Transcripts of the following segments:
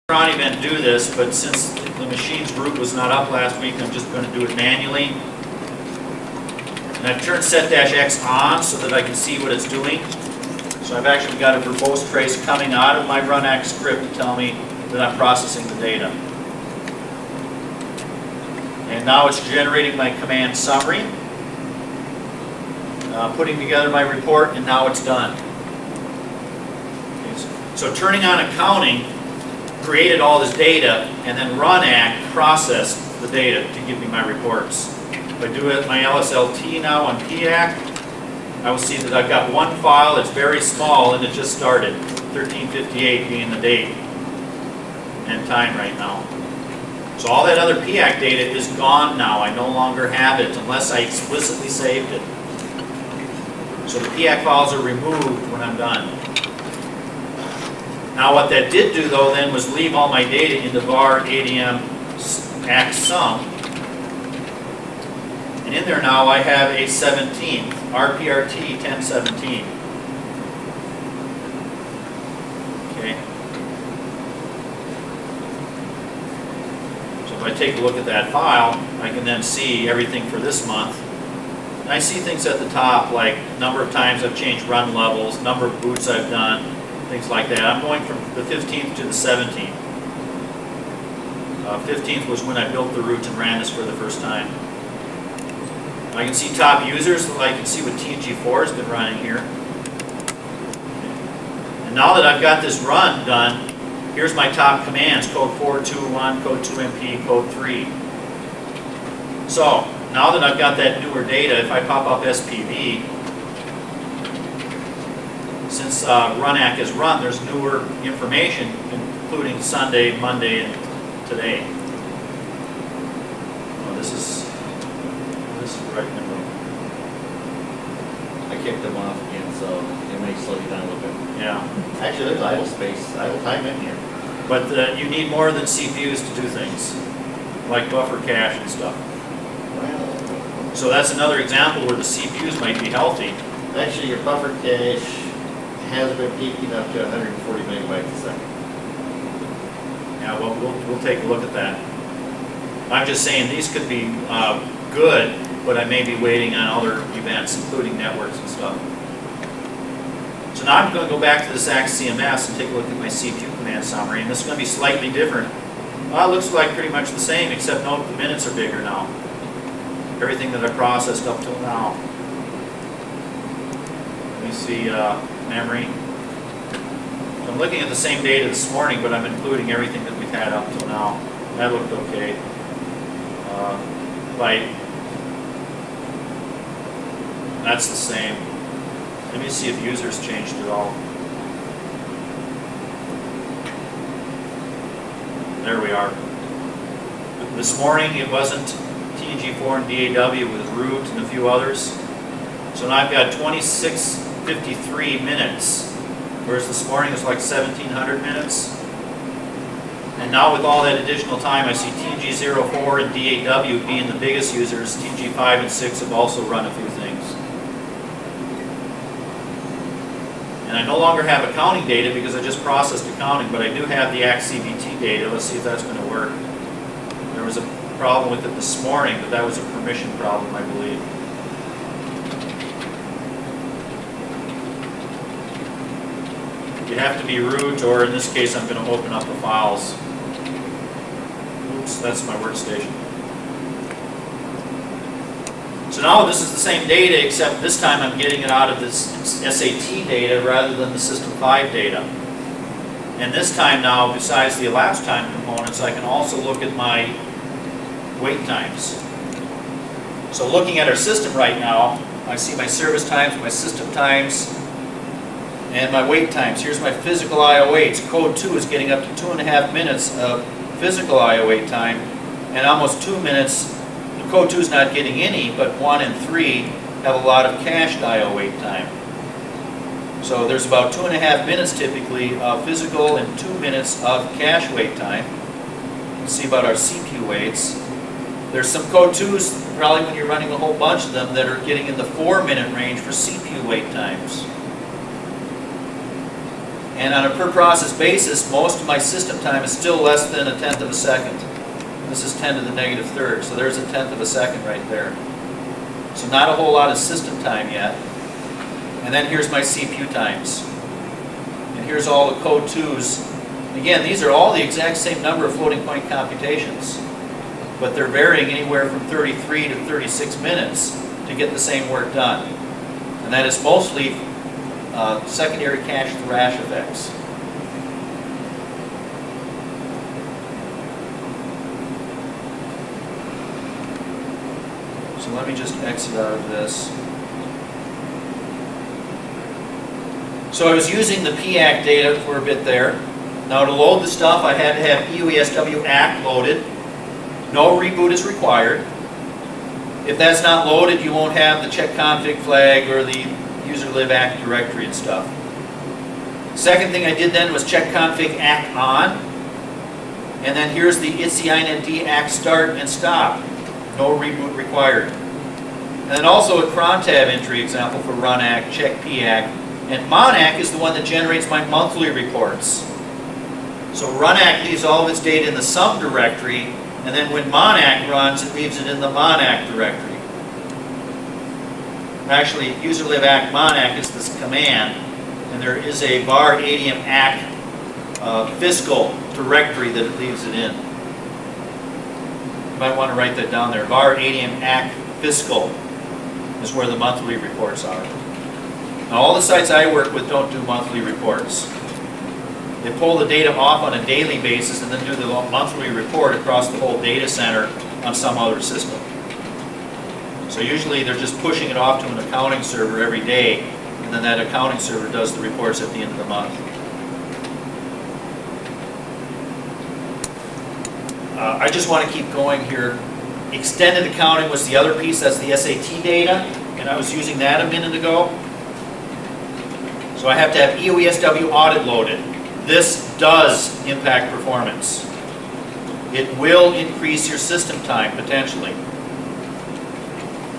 Ron event do this, but since the machine's root was not up last week, I'm just going to do it manually. And I've turned set-x on so that I can see what it's doing. So I've actually got a verbose trace coming out of my runAC script to tell me that I'm processing the data. And now it's generating my command summary, putting together my report, and now it's done. Okay, so turning on accounting created all this data, and then runAC processed the data to give me my reports. If I do it my LSLT now on PAC, I will see that I've got one file that's very small and it just started, 1358 being the date and time right now. So all that other PAC data is gone now. I no longer have it unless I explicitly saved it. So the PAC files are removed when I'm done. Now what that did do though then was leave all my data into var ADM ACK sum. And in there now I have a 17th, RPRT 1017. Okay. So if I take a look at that file, I can then see everything for this month. And I see things at the top like number of times I've changed run levels, number of boots I've done, things like that. I'm going from the 15th to the 17th. 15th was when I built the route and ran this for the first time. I can see top users, I can see what TNG4 has been running here. And now that I've got this run done, here's my top commands, code 421, code 2MP, code 3. So, now that I've got that newer data, if I pop up SPV, since runAC is run, there's newer information, including Sunday, Monday, and today. Oh, this is right in the room. I kicked them off again, so it may slow you down a little bit. Yeah. Actually, there's idle space, idle time in here. But you need more than CPUs to do things, like buffer cache and stuff. Well, So that's another example where the CPUs might be healthy. actually, your buffer cache has been peaking up to 140 megabytes a second. Yeah, well, we'll take a look at that. I'm just saying these could be good, but I may be waiting on other events, including networks and stuff. So now I'm going to go back to this ACK CMS and take a look at my CPU command summary, and this is going to be slightly different. Well, it looks like pretty much the same, except note the minutes are bigger now. Everything that I processed up till now. Let me see memory. So I'm looking at the same data this morning, but I'm including everything that we've had up till now. That looked okay. Byte. That's the same. Let me see if users changed at all. There we are. This morning it wasn't TNG4 and DAW, it was root and a few others. So now I've got 2653 minutes, whereas this morning it was like 1700 minutes. And now with all that additional time, I see TNG04 and DAW being the biggest users. TNG5 and 6 have also run a few things. And I no longer have accounting data because I just processed accounting, but I do have the ACK CBT data. Let's see if that's going to work. There was a problem with it this morning, but that was a permission problem, I believe. You have to be root, or in this case, I'm going to open up the files. Oops, that's my workstation. So now this is the same data, except this time I'm getting it out of this SAT data rather than the System 5 data. And this time now, besides the elapsed time components, I can also look at my wait times. So looking at our system right now, I see my service times, my system times, and my wait times. Here's my physical I/O waits. Code 2 is getting up to 2.5 minutes of physical I/O wait time, and almost 2 minutes. Code 2 is not getting any, but 1 and 3 have a lot of cached I/O wait time. So there's about 2.5 minutes typically of physical and 2 minutes of cache wait time. Let's see about our CPU waits. There's some code 2s, probably when you're running a whole bunch of them, that are getting in the 4-minute range for CPU wait times. And on a per process basis, most of my system time is still less than 1/10 of a second. This is 10 to the negative third, so there's 1/10 of a second right there. So not a whole lot of system time yet. And then here's my CPU times. And here's all the code 2's. Again, these are all the exact same number of floating point computations, but they're varying anywhere from 33 to 36 minutes to get the same work done. And that is mostly secondary cache thrash effects. So let me just exit out of this. So I was using the PAC data for a bit there. Now to load the stuff, I had to have EUESW ACK loaded. No reboot is required. If that's not loaded, you won't have the check config flag or the user lib ACK directory and stuff. Second thing I did then was check config ACK on. And then here's the ITSI inetd ACK start and stop. No reboot required. And then also a cron tab entry example for run ACK, check PAC. And monac is the one that generates my monthly reports. So runac leaves all of its data in the sum directory, and then when monac runs, it leaves it in the monac directory. Actually, userlib ACK monac is this command, and there is a var adium ACK fiscal directory that it leaves it in. You might want to write that down there. Var adium ACK fiscal is where the monthly reports are. Now all the sites I work with don't do monthly reports. They pull the data off on a daily basis and then do the monthly report across the whole data center on some other system. So usually they're just pushing it off to an accounting server every day, and then that accounting server does the reports at the end of the month. I just want to keep going here. Extended accounting was the other piece, that's the SAT data, and I was using that a minute ago. So I have to have EUESW audit loaded. This does impact performance. It will increase your system time, potentially.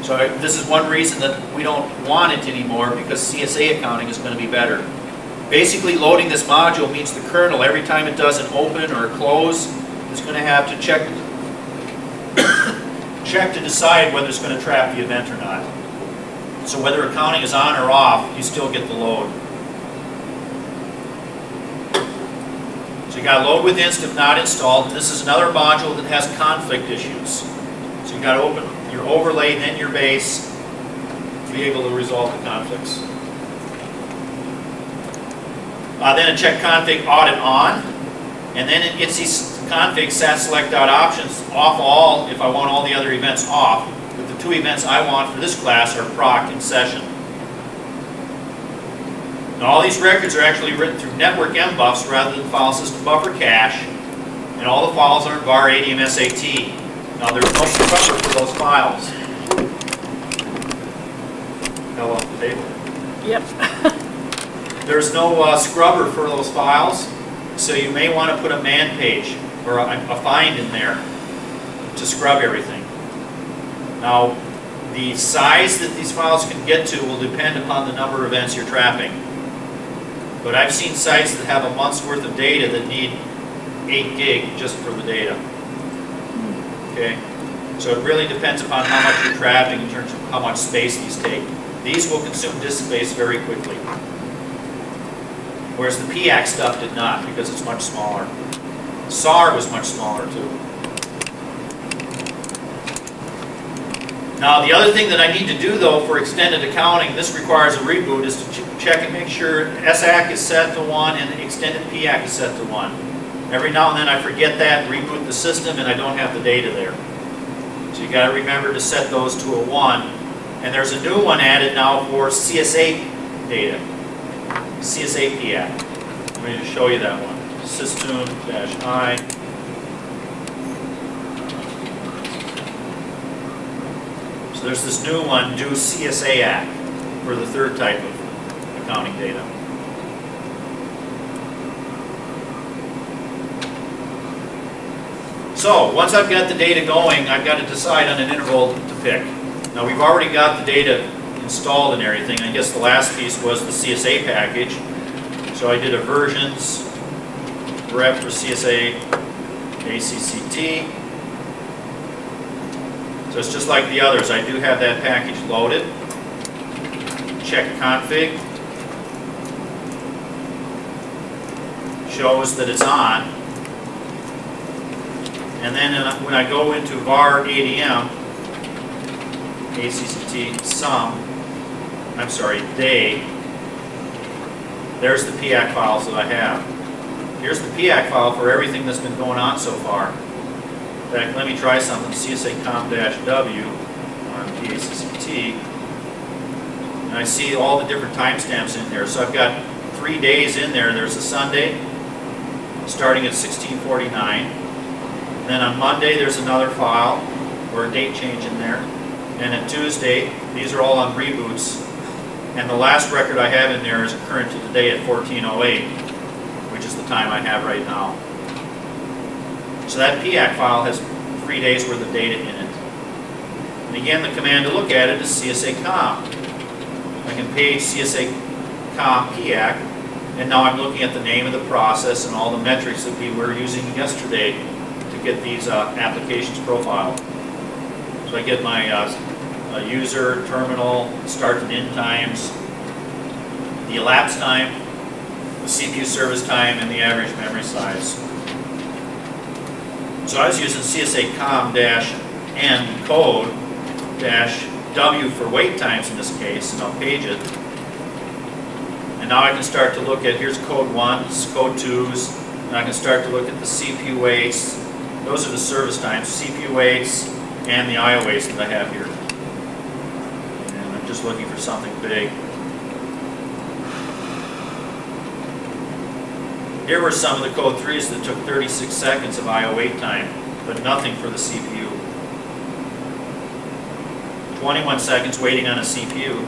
So this is one reason that we don't want it anymore, because CSA accounting is going to be better. Basically, loading this module means the kernel, every time it does an open or a close, is going to have to check to decide whether it's going to trap the event or not. So whether accounting is on or off, you still get the load. So you got to load with inst if not installed. This is another module that has conflict issues. So you got to open your overlay, then your base, to be able to resolve the conflicts. Then a check config audit on, and then it gets these config sat select options off all if I want all the other events off. But the two events I want for this class are proc and session. Now all these records are actually written through network mbuffs rather than file system buffer cache, and all the files are in var adium SAT. Now there's no scrubber for those files. Fell off the table. Yep. There's no scrubber for those files, so you may want to put a man page or a find in there to scrub everything. Now, the size that these files can get to will depend upon the number of events you're trapping. But I've seen sites that have a month's worth of data that need 8 gig just for the data. Okay? So it really depends upon how much you're trapping in terms of how much space these take. These will consume disk space very quickly. Whereas the PAC stuff did not, because it's much smaller. SAR was much smaller too. Now the other thing that I need to do though for extended accounting, this requires a reboot, is to check and make sure SAC is set to 1 and extended PAC is set to 1. Every now and then I forget that, reboot the system, and I don't have the data there. So you got to remember to set those to a 1. And there's a new one added now for CSA data. CSA PAC. Let me just show you that one. System-I. So there's this new one, do CSA ACK, for the third type of accounting data. So once I've got the data going, I've got to decide on an interval to pick. Now we've already got the data installed and everything. I guess the last piece was the CSA package. So I did a versions rep for CSA ACCT. So it's just like the others. I do have that package loaded. Check config. Shows that it's on. And then when I go into var ADM, ACCT day, there's the PAC files that I have. Here's the PAC file for everything that's been going on so far. In fact, let me try something, CSA-com-W on PACCT. And I see all the different timestamps in there. So I've got 3 days in there. There's a Sunday, starting at 1649. Then on Monday, there's another file, or a date change in there. And at Tuesday, these are all on reboots. And the last record I have in there is current to today at 1408, which is the time I have right now. So that PAC file has 3 days worth of data in it. And again, the command to look at it is CSA-com. I can page CSA-com PAC, and now I'm looking at the name of the process and all the metrics that we were using yesterday to get these applications profiled. So I get my user, terminal, start and end times, the elapsed time, the CPU service time, and the average memory size. So I was using CSA-com-n code-w for wait times in this case, and I'll page it. And now I can start to look at, here's code 1s, code 2s, and I can start to look at the CPU waits. Those are the service times, CPU waits, and the IO waits that I have here. And I'm just looking for something big. Here were some of the code 3s that took 36 seconds of IO wait time, but nothing for the CPU. 21 seconds waiting on a CPU.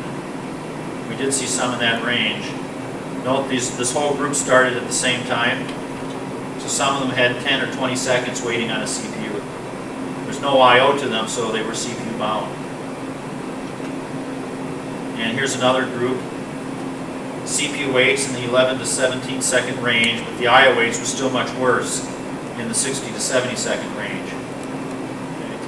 We did see some in that range. Note this whole group started at the same time. So some of them had 10 or 20 seconds waiting on a CPU. There's no I/O to them, so they were CPU bound. And here's another group. CPU waits in the 11 to 17 second range, but the I/O waits were still much worse in the 60 to 70 second range. Okay.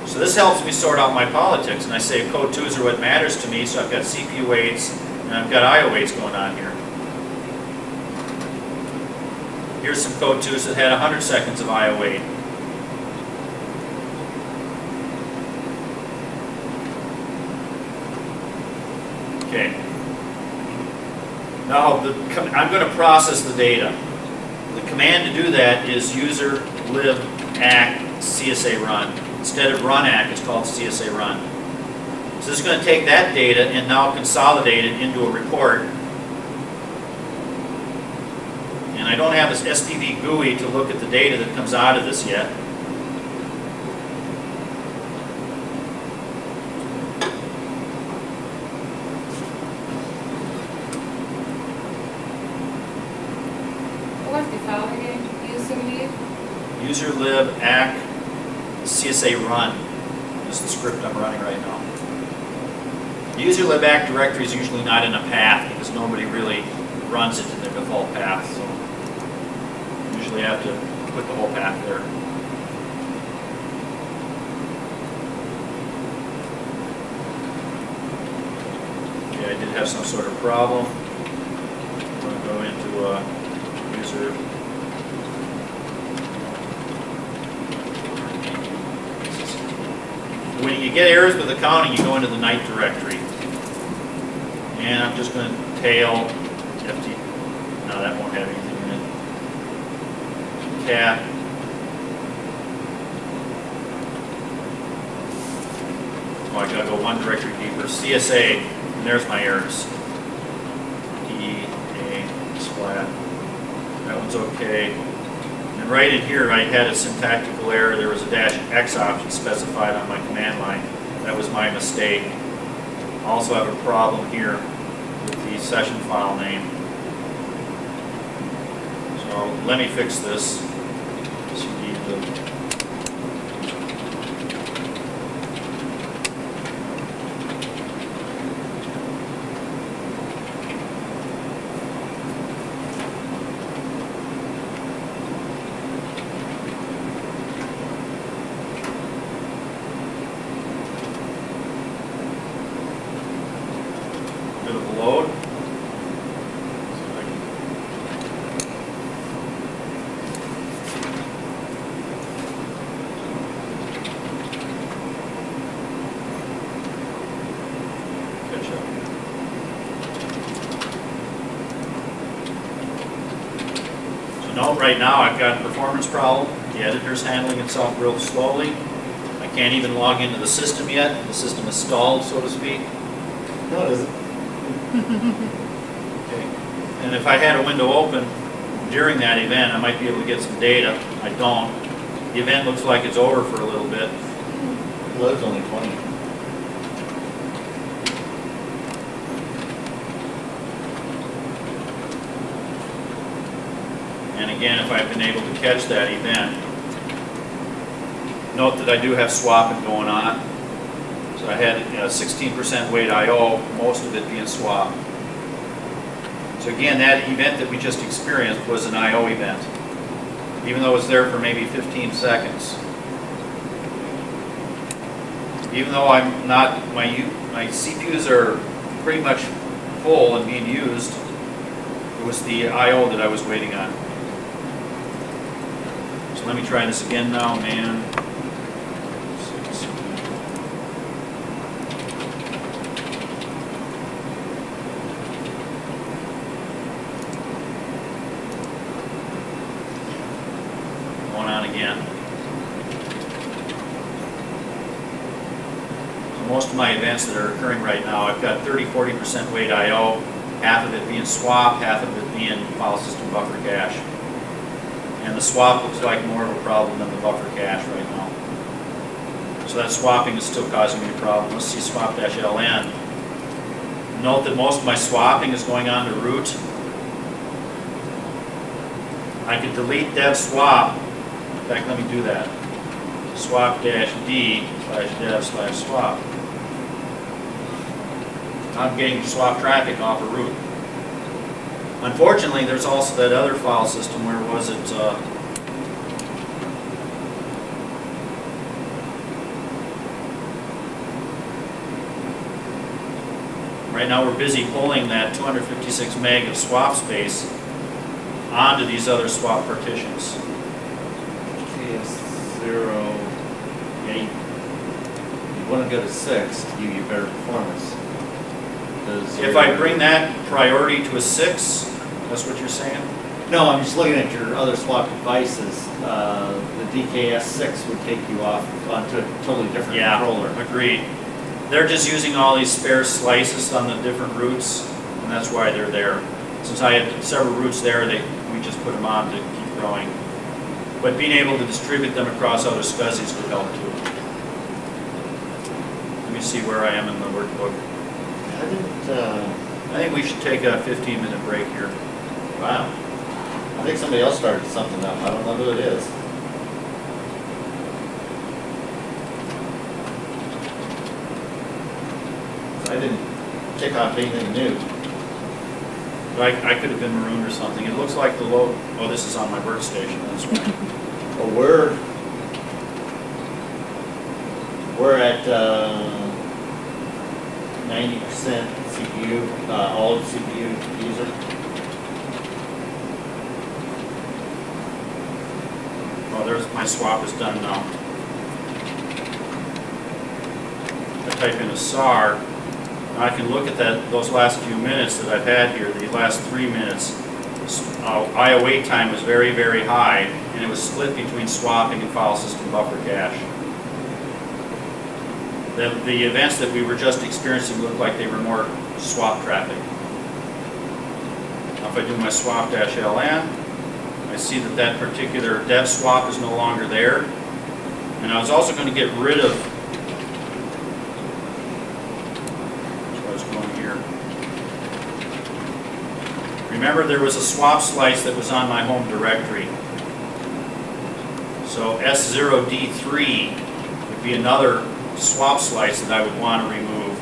So this helps me sort out my politics, and I say code 2s are what matters to me, so I've got CPU waits and I've got I/O waits going on here. Here's some code 2s that had 100 seconds of I/O wait. Okay. Now, I'm going to process the data. The command to do that is user lib act CSA run. Instead of run act, it's called CSA run. So this is going to take that data and now consolidate it into a report. And I don't have this SPV GUI to look at the data that comes out of this yet. What's the file again? User lib? User lib act CSA run is the script I'm running right now. The user lib act directory is usually not in a path because nobody really runs it in their default path. So usually I have to put the whole path there. Okay, I did have some sort of problem. I'm going to go into user. When you get errors with accounting, you go into the night directory. And I'm just going to tail FT. No, that won't have anything in it. Cat. Oh, I gotta go one directory deeper. CSA, and there's my errors. D, A, splat. That one's okay. And right in here, I had a syntactical error. There was a -X option specified on my command line. That was my mistake. I also have a problem here with the session file name. So let me fix this. CD lib. right now I've got a performance problem. The editor's handling itself real slowly. I can't even log into the system yet. The system is stalled, so to speak. No, it isn't. Okay. And if I had a window open during that event, I might be able to get some data. I don't. The event looks like it's over for a little bit. Load's only 20. And again, if I've been able to catch that event, note that I do have swapping going on. So I had 16% weight I/O, most of it being swap. So again, that event that we just experienced was an I/O event, even though it was there for maybe 15 seconds. Even though I'm not, my CPUs are pretty much full and being used, it was the I/O that I was waiting on. So let me try this again now, man. 6. Going on again. So most of my events that are occurring right now, I've got 30-40% weight I/O, half of it being swap, half of it being file system buffer cache. And the swap looks like more of a problem than the buffer cache right now. So that swapping is still causing me a problem. Let's see swap-ln. Note that most of my swapping is going on to root. I could delete dev swap. In fact, let me do that. Swap-d/dev/swap. I'm getting swap traffic off of root. Unfortunately, there's also that other file system, where was it? Right now we're busy pulling that 256 meg of swap space onto these other swap partitions. KS0, yeah, you want to go to 6 to give you better performance. If I bring that priority to a 6, that's what you're saying? No, I'm just looking at your other swap devices. The DKS6 would take you off onto a totally different controller. Agreed. They're just using all these spare slices on the different routes, and that's why they're there. Since I had several routes there, we just put them on to keep growing. But being able to distribute them across other SCSIs would help too. Let me see where I am in the workbook. I think we should take a 15-minute break here. Wow. I think somebody else started something up. I don't know who it is. I didn't kick off anything new. I could have been marooned or something. It looks like the load. Oh, this is on my workstation. That's right. Well, we're at 90% CPU, all CPU user. Oh, there's my swap is done now. I type in a SAR. I can look at those last few minutes that I've had here, the last 3 minutes. I/O wait time was very, very high, and it was split between swapping and file system buffer cache. The events that we were just experiencing looked like they were more swap traffic. Now if I do my swap-ln, I see that particular dev swap is no longer there. And I was also going to get rid of remember, there was a swap slice that was on my home directory. So S0D3 would be another swap slice that I would want to remove.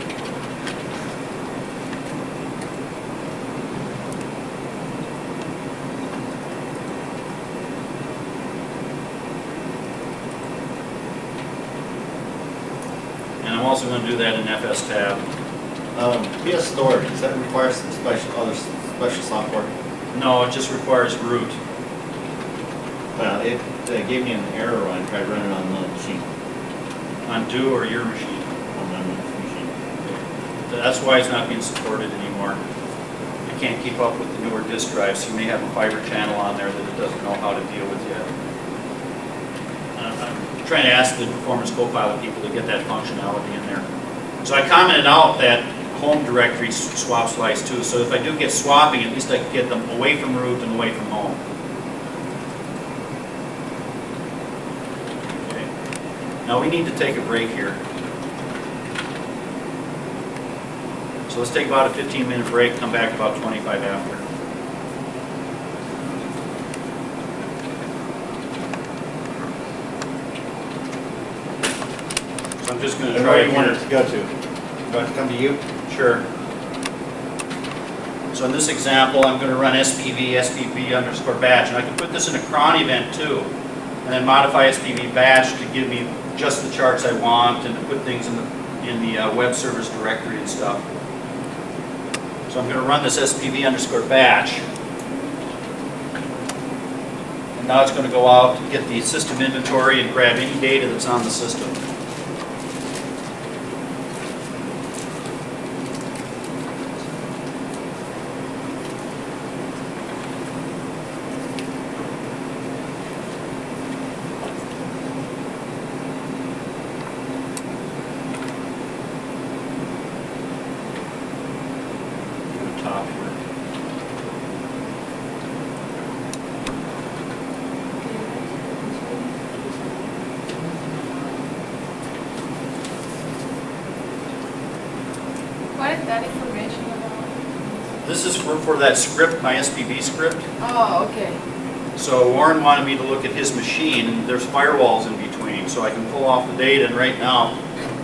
And I'm also going to do that in FS tab. PS storage, does that require some special software? No, it just requires root. Well, it gave me an error when I tried running on the machine. On Do or your machine. On my machine. That's why it's not being supported anymore. It can't keep up with the newer disk drives. You may have a fiber channel on there that it doesn't know how to deal with yet. I'm trying to ask the Performance Copilot people to get that functionality in there. So I commented out that home directory swap slice too, so if I do get swapping, at least I can get them away from root and away from home. Okay. Now we need to take a break here. So let's take about a 15-minute break, come back about 25 after. So I'm just going to And try where do you want again. it to go to? You want it to come to you? Sure. So in this example, I'm going to run SPV_batch, and I can put this in a cron event too, and then modify SPV batch to give me just the charts I want and to put things in the web servers directory and stuff. So I'm going to run this SPV_batch, and now it's going to go out and get the system inventory and grab any data that's on the system. Top here. What is that information about? This is for that script, my SPV script. Oh, okay. So Warren wanted me to look at his machine, and there's firewalls in between, so I can pull off the data, and right now,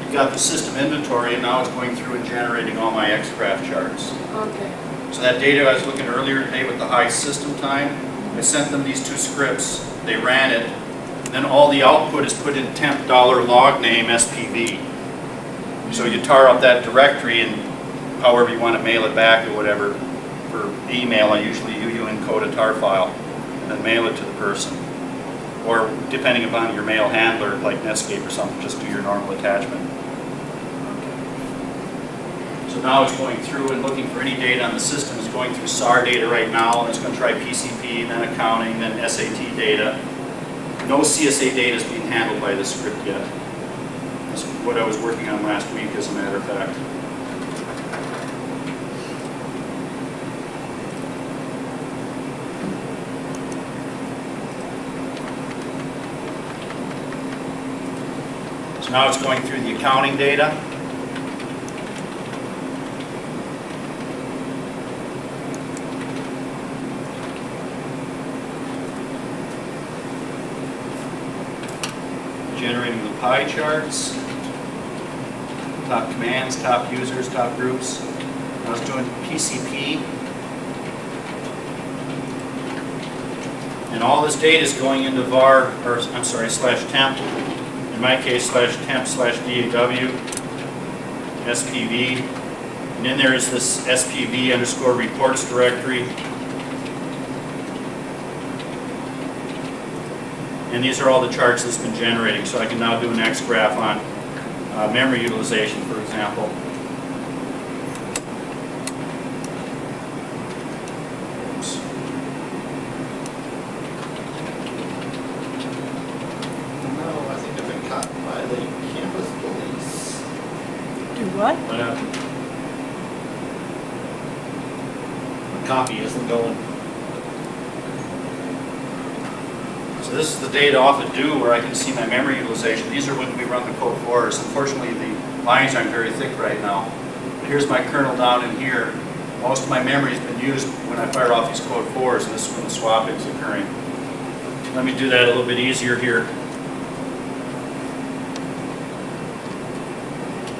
you've got the system inventory, and now it's going through and generating all my XGraph charts. Okay. So that data I was looking earlier today with the high system time, I sent them these two scripts, they ran it, and then all the output is put in temp $log name SPV. So you tar up that directory, and however you want to mail it back or whatever, for email, I usually UU encode a tar file, and then mail it to the person. Or depending upon your mail handler, like Netscape or something, just do your normal attachment. So now it's going through and looking for any data on the system. It's going through SAR data right now, and it's going to try PCP, then accounting, then SAT data. No CSA data is being handled by this script yet. That's what I was working on last week, as a matter of fact. So now it's going through the accounting data. Generating the pie charts, top commands, top users, top groups. I was doing PCP. And all this data is going into var, or I'm sorry, /temp. In my case, /temp/DAW, SPV. And then there is this SPV_reports directory. And these are all the charts that's been generating, so I can now do an XGraph on memory utilization, for example. Oops. No, I think I've been caught by the campus police. Do what? What happened? The copy isn't going. So this is the data off of do where I can see my memory utilization. These are when we run the code for us. Unfortunately, the lines aren't very thick right now. But here's my kernel down in here. Most of my memory has been used when I fire off these code 4s, and this is when the swapping is occurring. Let me do that a little bit easier here.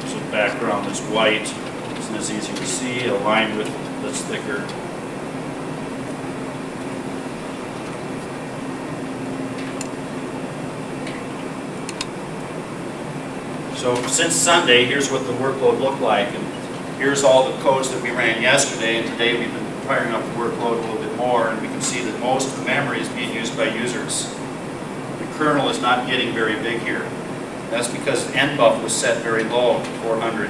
So the background is white. Isn't as easy to see. A line width that's thicker. So since Sunday, here's what the workload looked like, and here's all the codes that we ran yesterday, and today we've been firing up the workload a little bit more, and we can see that most of the memory is being used by users. The kernel is not getting very big here. That's because NBUF was set very low, 400.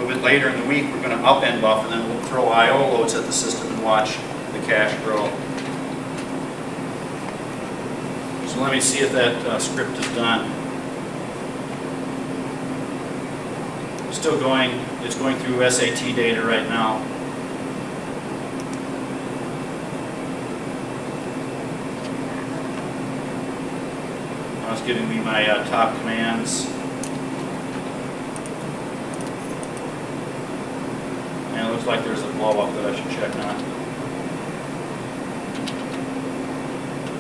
little bit later in the week, we're going to upend buff, and then we'll throw I/O loads at the system and watch the cache grow. So let me see if that script is done. Still going, it's going through SAT data right now. Now it's giving me my top commands. And it looks like there's a blow up that I should check on.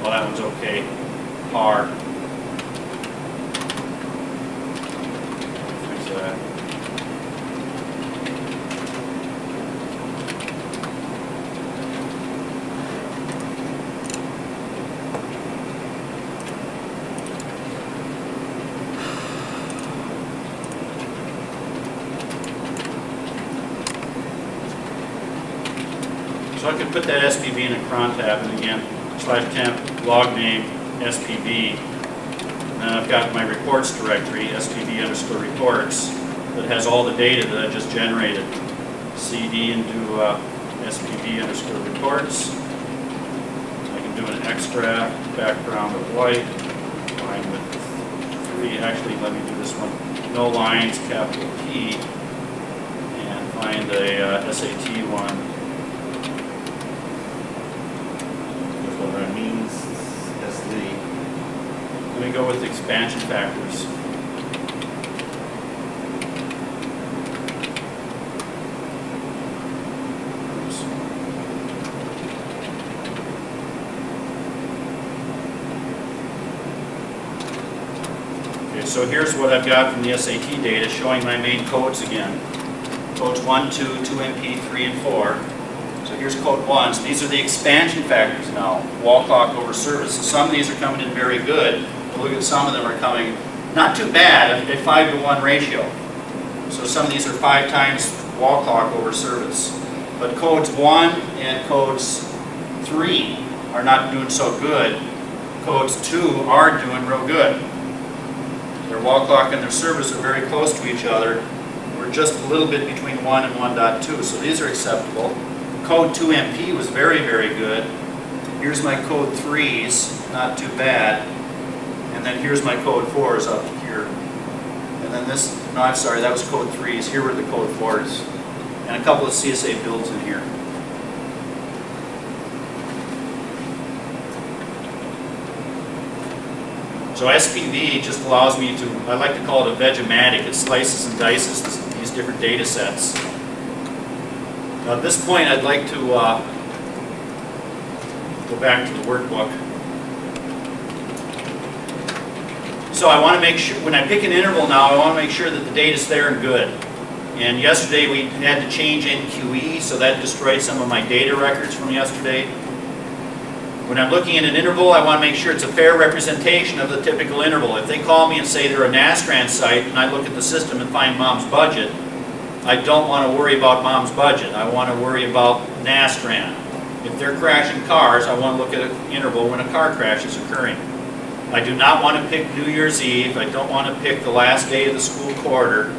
Well, that one's okay. Par. Fix that. So I could put that SPV in a cron tab, and again, /temp log name SPV. And I've got my reports directory, SPV_reports, that has all the data that I just generated. CD into SPV_reports. I can do an extract, background of white, line with 3. Actually, let me do this one. No lines, capital P, and find a SAT one. That means SD. Let me go with expansion factors. Oops. Okay, so here's what I've got from the SAT data showing my main codes again. Codes 1, 2, 2MP, 3, and 4. So here's code 1. So these are the expansion factors now. Wall clock over service. So some of these are coming in very good. But look at some of them are coming not too bad at 5-to-1 ratio. So some of these are 5 times wall clock over service. But codes 1 and codes 3 are not doing so good. Codes 2 are doing real good. Their wall clock and their service are very close to each other. We're just a little bit between 1 and 1.2. So these are acceptable. Code 2MP was very, very good. Here's my code 3s, not too bad. And then here's my code 4s up here. And then this, no, I'm sorry, that was code 3s. Here were the code 4s. And a couple of CSA builds in here. So SPV just allows me to, I like to call it a Vegematic. It slices and dices these different data sets. Now at this point, I'd like to go back to the workbook. So I want to make sure, when I pick an interval now, I want to make sure that the data's there and good. And yesterday we had to change NQE, so that destroyed some of my data records from yesterday. When I'm looking at an interval, I want to make sure it's a fair representation of the typical interval. If they call me and say they're a NASTRAN site, and I look at the system and find mom's budget, I don't want to worry about mom's budget. I want to worry about NASTRAN. If they're crashing cars, I want to look at an interval when a car crash is occurring. I do not want to pick New Year's Eve. I don't want to pick the last day of the school quarter.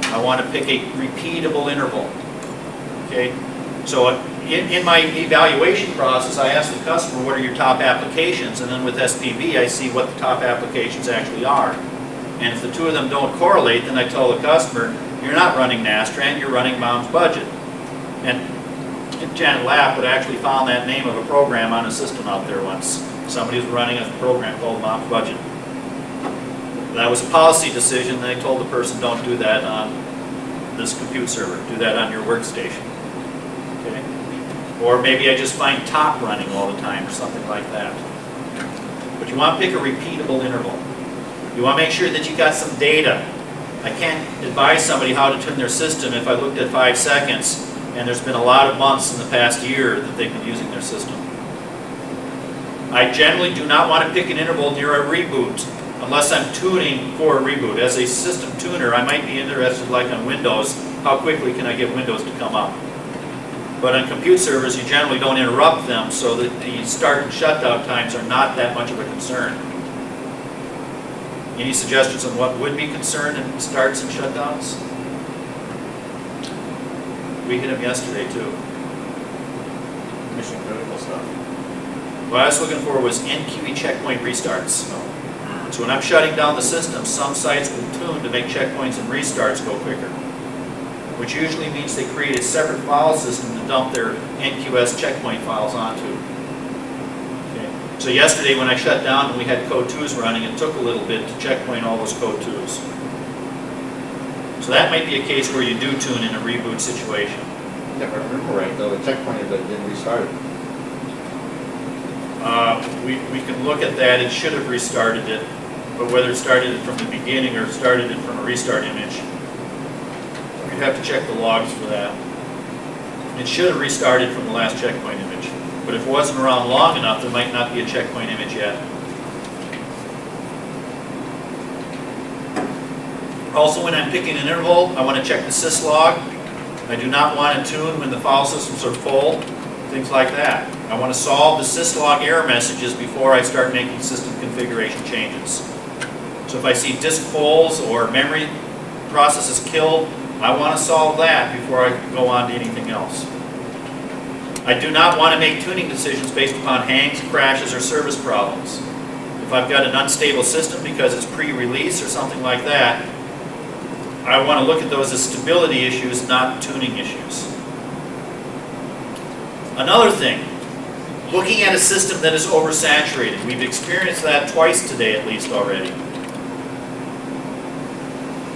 I want to pick a repeatable interval. Okay? So in my evaluation process, I ask the customer, what are your top applications? And then with SPV, I see what the top applications actually are. And if the two of them don't correlate, then I tell the customer, you're not running NASTRAN, you're running mom's budget. And Janet laughed, but I actually found that name of a program on a system out there once. Somebody was running a program called mom's budget. That was a policy decision. They told the person, don't do that on this compute server. Do that on your workstation. Okay? Or maybe I just find top running all the time or something like that. But you want to pick a repeatable interval. You want to make sure that you got some data. I can't advise somebody how to tune their system if I looked at 5 seconds and there's been a lot of months in the past year that they've been using their system. I generally do not want to pick an interval near a reboot unless I'm tuning for a reboot. As a system tuner, I might be interested, like on Windows, how quickly can I get Windows to come up? But on compute servers, you generally don't interrupt them, so that the start and shutdown times are not that much of a concern. Any suggestions on what would be concerned in starts and shutdowns? We hit them yesterday too. Mission critical stuff. What I was looking for was NQE checkpoint restarts. So when I'm shutting down the system, some sites will tune to make checkpoints and restarts go quicker, which usually means they create a separate file system to dump their NQS checkpoint files onto. Okay. So yesterday when I shut down and we had code 2s running, it took a little bit to checkpoint all those code 2s. So that might be a case where you do tune in a reboot situation. If I remember right, though, the checkpoint but it didn't restart it. We can look at that. It should have restarted it, but whether it started it from the beginning or started it from a restart image, you'd have to check the logs for that. It should have restarted from the last checkpoint image, but if it wasn't around long enough, there might not be a checkpoint image yet. Also, when I'm picking an interval, I want to check the syslog. I do not want to tune when the file systems are full, things like that. I want to solve the syslog error messages before I start making system configuration changes. So if I see disk fulls or memory processes killed, I want to solve that before I go on to anything else. I do not want to make tuning decisions based upon hangs, crashes, or service problems. If I've got an unstable system because it's pre-release or something like that, I want to look at those as stability issues, not tuning issues. Another thing, looking at a system that is oversaturated. We've experienced that twice today at least already.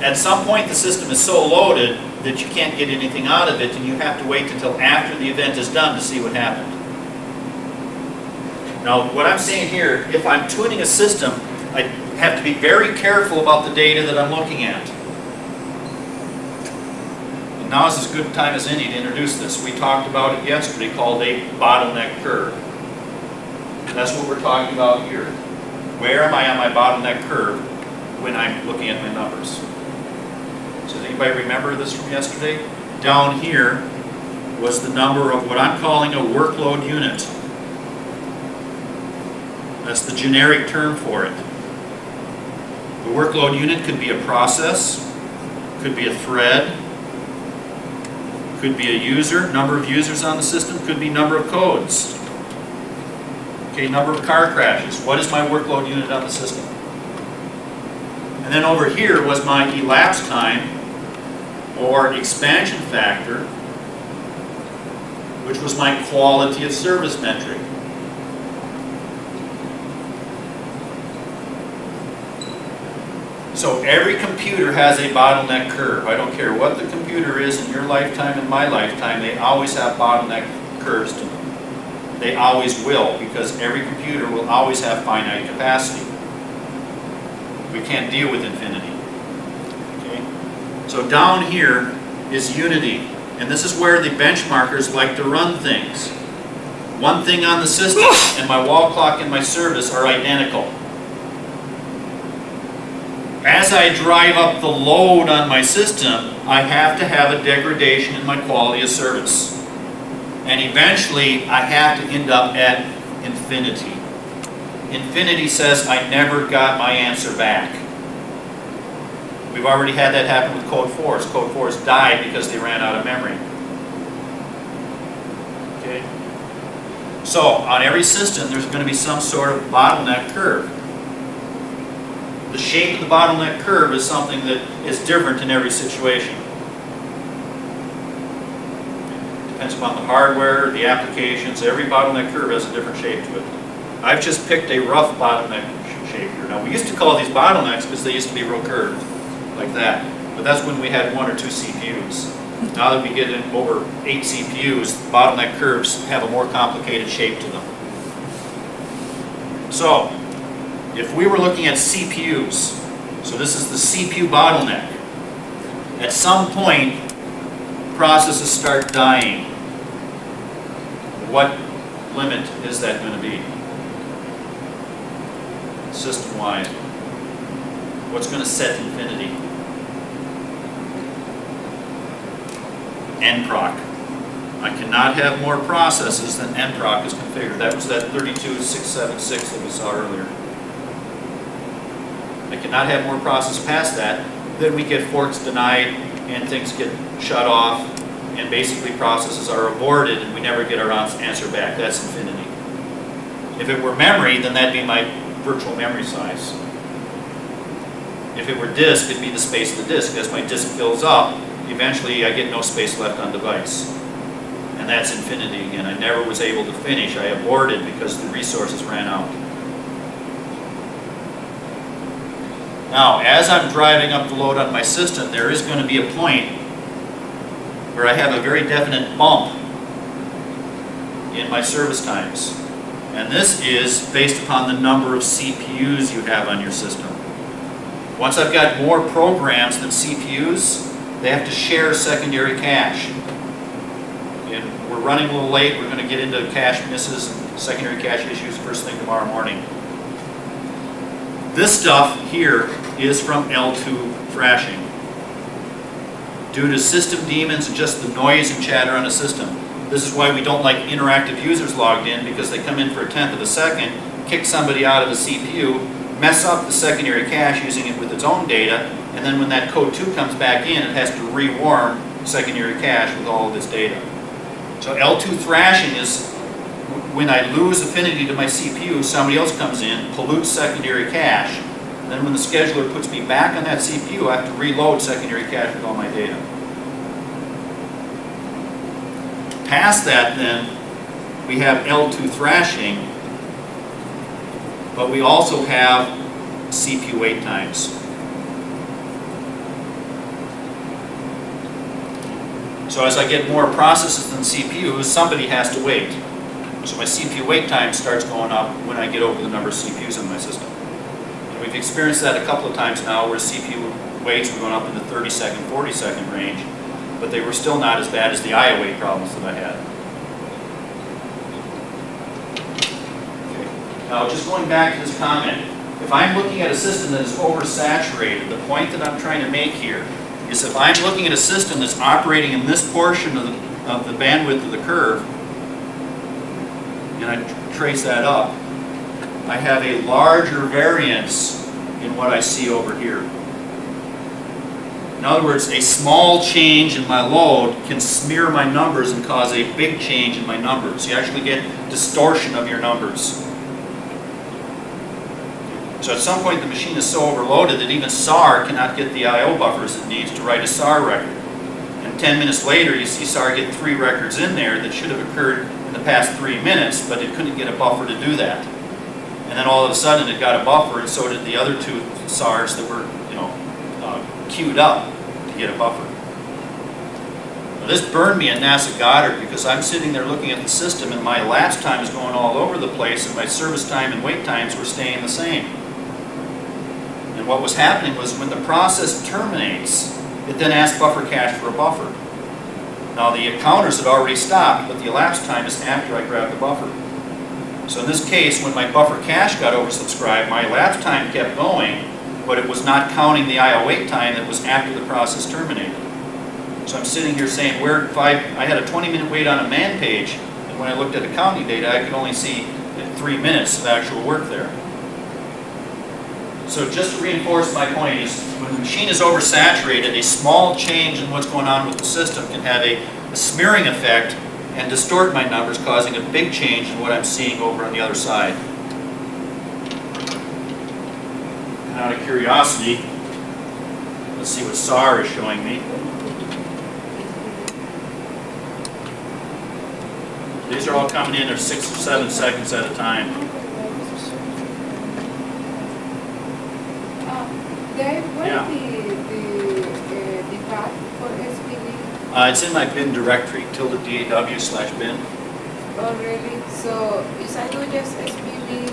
At some point the system is so loaded that you can't get anything out of it and you have to wait until after the event is done to see what happened. Now what I'm saying here, if I'm tuning a system, I have to be very careful about the data that I'm looking at. And now is as good a time as any to introduce this. We talked about it yesterday called a bottleneck curve. That's what we're talking about here. Where am I on my bottleneck curve when I'm looking at my numbers? So does anybody remember this from yesterday? Down here was the number of what I'm calling a workload unit. That's the generic term for it. The workload unit could be a process, could be a thread, could be a user, number of users on the system, could be number of codes. Okay, number of car crashes. What is my workload unit on the system? And then over here was my elapsed time, or expansion factor, which was my quality of service metric. So every computer has a bottleneck curve. I don't care what the computer is in your lifetime and my lifetime, they always have bottleneck curves to them. They always will, because every computer will always have finite capacity. We can't deal with infinity. Okay? So down here is unity, and this is where the benchmarkers like to run things. One thing on the system and my wall clock and my service are identical. As I drive up the load on my system, I have to have a degradation in my quality of service. And eventually, I have to end up at infinity. Infinity says I never got my answer back. We've already had that happen with code 4s. Code 4s died because they ran out of memory. Okay? So, on every system, there's going to be some sort of bottleneck curve. The shape of the bottleneck curve is something that is different in every situation. Depends upon the hardware, the applications. Every bottleneck curve has a different shape to it. I've just picked a rough bottleneck shape here. Now we used to call these bottlenecks because they used to be real curved, like that. But that's when we had 1 or 2 CPUs. Now that we get in over 8 CPUs, bottleneck curves have a more complicated shape to them. So, if we were looking at CPUs, so this is the CPU bottleneck, at some point, processes start dying. What limit is that going to be? System-wide. What's going to set infinity? nproc. I cannot have more processes than nproc is configured. That was that 32676 that we saw earlier. I cannot have more processes past that. Then we get forks denied and things get shut off and basically processes are aborted and we never get our answer back. That's infinity. If it were memory, then that'd be my virtual memory size. If it were disk, it'd be the space of the disk. As my disk fills up, eventually I get no space left on device. And that's infinity again. I never was able to finish. I aborted because the resources ran out. Now, as I'm driving up the load on my system, there is going to be a point where I have a very definite bump in my service times. And this is based upon the number of CPUs you have on your system. Once I've got more programs than CPUs, they have to share secondary cache. And we're running a little late. We're going to get into cache misses and secondary cache issues first thing tomorrow morning. This stuff here is from L2 thrashing. Due to system demons and just the noise and chatter on a system. This is why we don't like interactive users logged in, because they come in for a tenth of a second, kick somebody out of a CPU, mess up the secondary cache using it with its own data, and then when that code 2 comes back in, it has to rewarm secondary cache with all of its data. So L2 thrashing is when I lose affinity to my CPU, somebody else comes in, pollutes secondary cache, and then when the scheduler puts me back on that CPU, I have to reload secondary cache with all my data. Past that then, we have L2 thrashing, but we also have CPU wait times. So as I get more processes than CPUs, somebody has to wait. So my CPU wait time starts going up when I get over the number of CPUs in my system. And we've experienced that a couple of times now where CPU waits were going up in the 30-second, 40-second range, but they were still not as bad as the IO wait problems that I had. Okay. Now just going back to this comment, if I'm looking at a system that is oversaturated, the point that I'm trying to make here is if I'm looking at a system that's operating in this portion of the bandwidth of the curve, and I trace that up, I have a larger variance in what I see over here. In other words, a small change in my load can smear my numbers and cause a big change in my numbers. You actually get distortion of your numbers. So at some point the machine is so overloaded that even SAR cannot get the I/O buffers it needs to write a SAR record. And 10 minutes later you see SAR get 3 records in there that should have occurred in the past 3 minutes, but it couldn't get a buffer to do that. And then all of a sudden it got a buffer, and so did the other 2 SARs that were, queued up to get a buffer. Now this burned me at NASA Goddard because I'm sitting there looking at the system and my elapsed time is going all over the place and my service time and wait times were staying the same. And what was happening was when the process terminates, it then asks buffer cache for a buffer. Now the counters had already stopped, but the elapsed time is after I grab the buffer. So in this case, when my buffer cache got oversubscribed, my elapsed time kept going, but it was not counting the I/O wait time that was after the process terminated. So I'm sitting here saying, I had a 20-minute wait on a man page, and when I looked at accounting data, I could only see 3 minutes of actual work there. So just to reinforce my point is, when the machine is oversaturated, a small change in what's going on with the system can have a smearing effect and distort my numbers, causing a big change in what I'm seeing over on the other side. And out of curiosity, let's see what SAR is showing me. These are all coming in at 6 or 7 seconds at a time. Dave, what Yeah. is the path for SPV? It's in my bin directory, ~DAW/bin. Oh, really? So, if I do just SPV,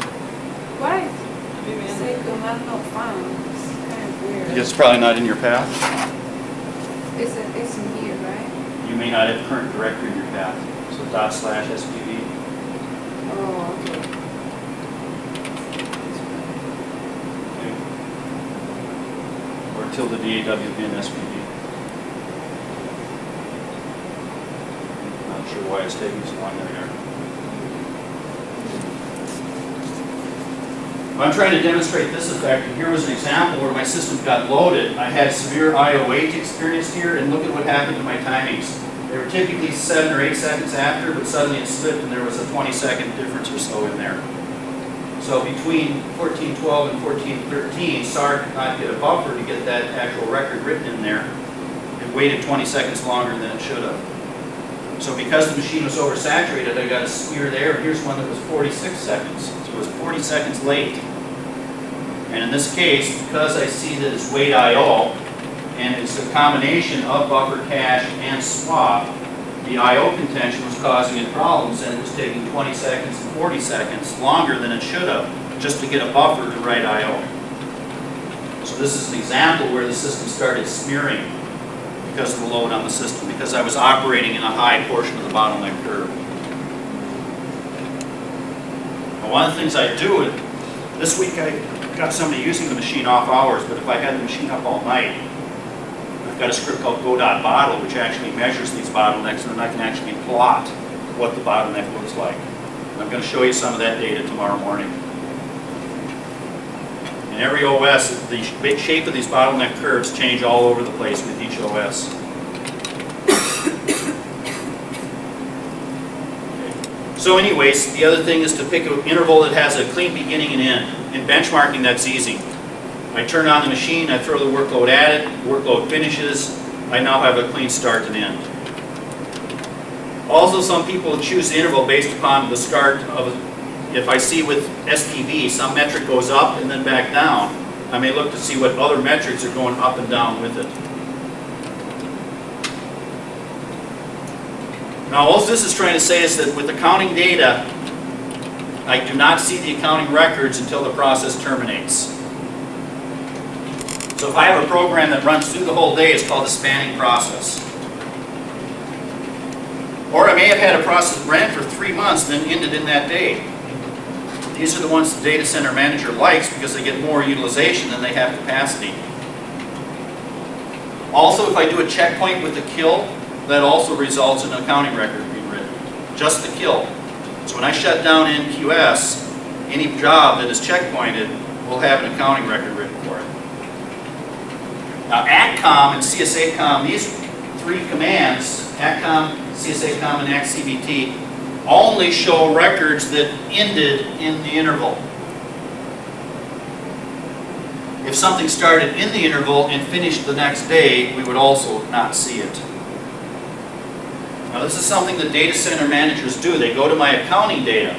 why? Say command not found. It's kind of weird. It's probably not in your path. It's in here, right? You may not have current directory in your path. So /SPV. Oh, okay. Or ~DAW bin SPV. Not sure why it's taking so long there. I'm trying to demonstrate this effect, and here was an example where my system got loaded. I had severe I/O wait experienced here, and look at what happened to my timings. They were typically 7 or 8 seconds after, but suddenly it slipped and there was a 20-second difference or so in there. So between 1412 and 1413, SAR could not get a buffer to get that actual record written in there. It waited 20 seconds longer than it should have. So because the machine was oversaturated, I got a smear there. Here's one that was 46 seconds. So it was 40 seconds late. And in this case, because I see that it's wait I/O, and it's a combination of buffer cache and swap, the I/O contention was causing it problems, and it was taking 20 seconds and 40 seconds longer than it should have just to get a buffer to write I/O. So this is an example where the system started smearing because of the load on the system, because I was operating in a high portion of the bottleneck curve. Now, one of the things I do, this week I got somebody using the machine off hours, but if I had the machine up all night, I've got a script called go.bottle, which actually measures these bottlenecks, and then I can actually plot what the bottleneck looks like. And I'm going to show you some of that data tomorrow morning. In every OS, the shape of these bottleneck curves change all over the place with each OS. So anyways, the other thing is to pick an interval that has a clean beginning and end. In benchmarking, that's easy. I turn on the machine, I throw the workload at it, workload finishes, I now have a clean start and end. Also, some people choose the interval based upon the start of, if I see with SPV, some metric goes up and then back down, I may look to see what other metrics are going up and down with it. Now, all this is trying to say is that with accounting data, I do not see the accounting records until the process terminates. So if I have a program that runs through the whole day, it's called a spanning process. Or I may have had a process that ran for 3 months and then ended in that day. These are the ones the data center manager likes because they get more utilization than they have capacity. Also, if I do a checkpoint with the kill, that also results in an accounting record being written. Just the kill. So when I shut down NQS, any job that is checkpointed will have an accounting record written for it. Now, ACCOM and CSACOM, these 3 commands, ACCOM, CSACOM, and ACCBT, only show records that ended in the interval. If something started in the interval and finished the next day, we would also not see it. Now, this is something that data center managers do. They go to my accounting data.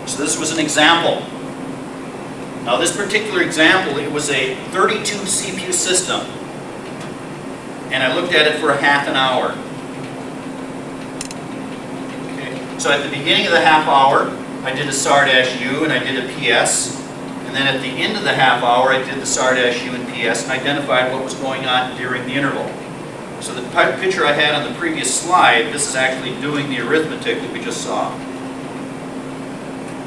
So this was an example. Now, this particular example, it was a 32 CPU system. And I looked at it for a half an hour. Okay. So at the beginning of the half hour, I did a SAR-U and I did a PS. And then at the end of the half hour, I did the SAR-U and PS and identified what was going on during the interval. So the picture I had on the previous slide, this is actually doing the arithmetic that we just saw.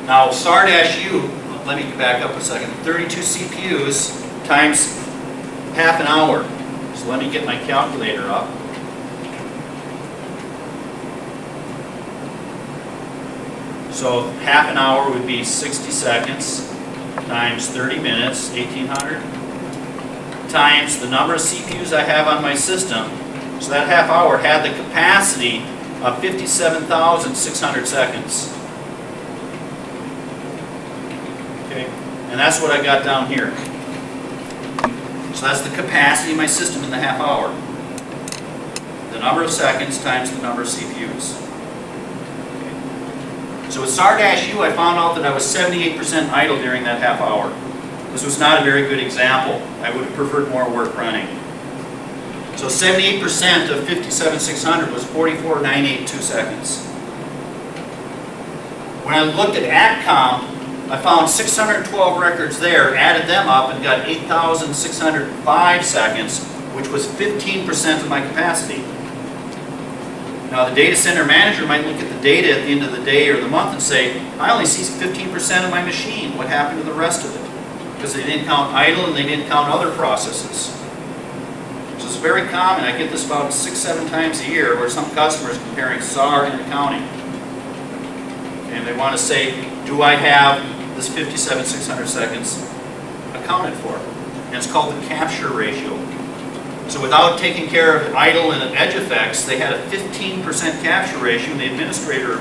Now, SAR-U, let me back up a second, 32 CPUs times half an hour. So let me get my calculator up. So half an hour would be 60 seconds times 30 minutes, 1800, times the number of CPUs I have on my system. So that half hour had the capacity of 57,600 seconds. Okay, and that's what I got down here. So that's the capacity of my system in the half hour. The number of seconds times the number of CPUs. Okay. So with SAR-U, I found out that I was 78% idle during that half hour. This was not a very good example. I would have preferred more work running. So 78% of 57,600 was 44,982 seconds. When I looked at ATCOM, I found 612 records there, added them up, and got 8,605 seconds, which was 15% of my capacity. Now, the data center manager might look at the data at the end of the day or the month and say, I only see 15% of my machine. What happened to the rest of it? Because they didn't count idle and they didn't count other processes. So it's very common. I get this about 6-7 times a year where some customers comparing SAR and accounting. And they want to say, do I have this 57,600 seconds accounted for? And it's called the capture ratio. So without taking care of idle and edge effects, they had a 15% capture ratio, and the administrator,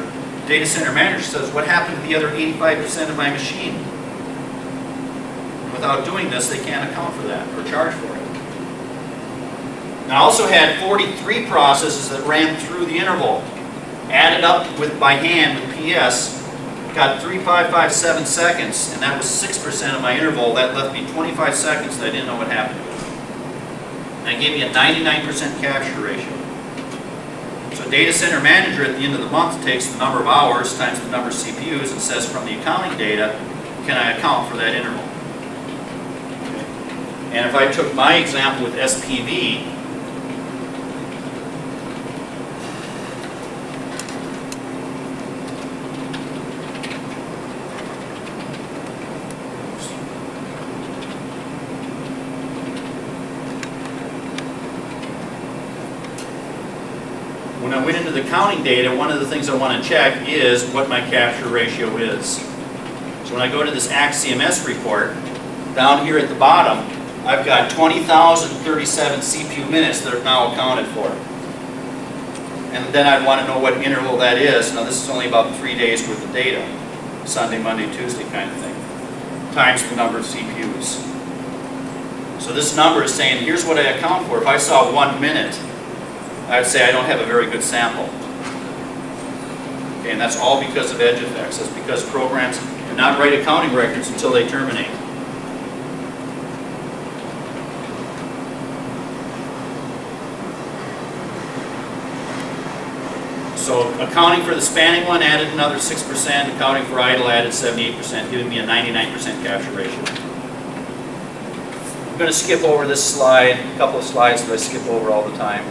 data center manager says, what happened to the other 85% of my machine? Without doing this, they can't account for that or charge for it. And I also had 43 processes that ran through the interval, added up by hand with PS, got 3,557 seconds, and that was 6% of my interval. That left me 25 seconds that I didn't know what happened to it. And it gave me a 99% capture ratio. So data center manager at the end of the month takes the number of hours times the number of CPUs and says, from the accounting data, can I account for that interval? Okay. And if I took my example with SPV, when I went into the counting data, one of the things I want to check is what my capture ratio is. So when I go to this ACT-CMS report, down here at the bottom, I've got 20,037 CPU minutes that are now accounted for. And then I'd want to know what interval that is. Now this is only about 3 days worth of data. Sunday, Monday, Tuesday kind of thing. Times the number of CPUs. So this number is saying, here's what I account for. If I saw 1 minute, I would say I don't have a very good sample. Okay, and that's all because of edge effects. That's because programs do not write accounting records until they terminate. So accounting for the spanning one added another 6%, accounting for idle added 78%, giving me a 99% capture ratio. I'm going to skip over this slide, a couple of slides that I skip over all the time.